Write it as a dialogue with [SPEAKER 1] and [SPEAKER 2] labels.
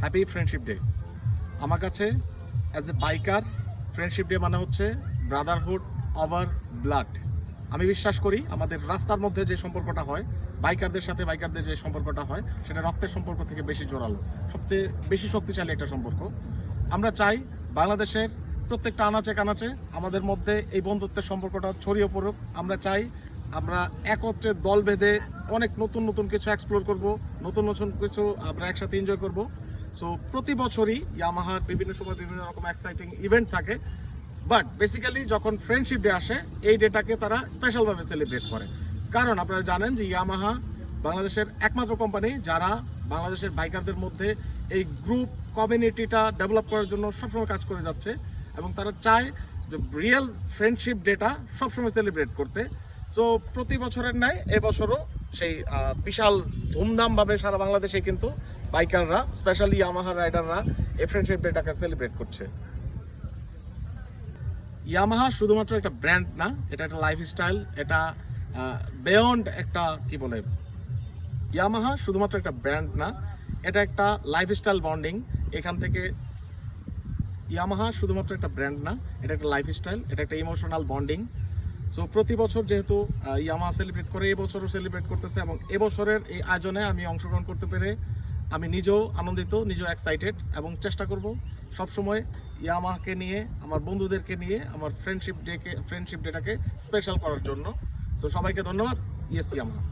[SPEAKER 1] Happy friendship day. আমার কাছে as a biker friendship day মানে হচ্ছে ব্রাদারহুড ওভার ব্লাড। আমি বিশ্বাস করি আমাদের রাস্তার মধ্যে যে সম্পর্কটা হয়, বাইকারদের সাথে বাইকারদের যে সম্পর্কটা হয়, সেটা রক্তের সম্পর্ক থেকে বেশি জোরালো, সবচেয়ে বেশি শক্তিশালী একটা সম্পর্ক। আমরা চাই বাংলাদেশের প্রত্যেকটা আনাচে কানাচে আমাদের মধ্যে এই বন্ধুত্বের সম্পর্কটা ছড়িয়ে পড়ুক। আমরা চাই আমরা একত্রে দল বেঁধে অনেক নতুন নতুন কিছু এক্সপ্লোর করব, নতুন নতুন কিছু আমরা একসাথে এনজয় করব। সো প্রতি বছরই ইয়ামাহার বিভিন্ন সময় বিভিন্ন রকম এক্সাইটিং ইভেন্ট থাকে, বাট বেসিক্যালি যখন ফ্রেন্ডশিপ ডে আসে এই ডেটাকে তারা স্পেশালভাবে সেলিব্রেট করে। কারণ আপনারা জানেন যে ইয়ামাহা বাংলাদেশের একমাত্র কোম্পানি যারা বাংলাদেশের বাইকারদের মধ্যে এই গ্রুপ কমিউনিটিটা ডেভেলপ করার জন্য সবসময় কাজ করে যাচ্ছে, এবং তারা চায় যে রিয়েল ফ্রেন্ডশিপ ডেটা সবসময় সেলিব্রেট করতে। সো প্রতি বছরের ন্যায় এবছরও সেই বিশাল ধুমধামভাবে সারা বাংলাদেশে কিন্তু বাইকাররা, স্পেশালি ইয়ামাহা রাইডাররা এই ফ্রেন্ডশিপ ডেটাকে সেলিব্রেট করছে। ইয়ামাহা শুধুমাত্র একটা ব্র্যান্ড না, এটা একটা লাইফস্টাইল। এটা বিয়ন্ড একটা কি বলে, ইয়ামাহা শুধুমাত্র একটা ব্র্যান্ড না, এটা একটা লাইফস্টাইল বন্ডিং। এখান থেকে ইয়ামাহা শুধুমাত্র একটা ব্র্যান্ড না, এটা একটা লাইফস্টাইল, এটা একটা ইমোশনাল বন্ডিং। সো প্রতি বছর যেহেতু ইয়ামাহা সেলিব্রেট করে, এবছরও সেলিব্রেট করতেছে, এবং এবছরের এই আয়োজনে আমি অংশগ্রহণ করতে পেরে আমি নিজেও আনন্দিত, নিজেও এক্সাইটেড, এবং চেষ্টা করব সবসময় ইয়ামাহাকে নিয়ে, আমার বন্ধুদেরকে নিয়ে আমার ফ্রেন্ডশিপ ডেটাকে স্পেশাল করার জন্য। সো সবাইকে ধন্যবাদ। Yes Yamaha.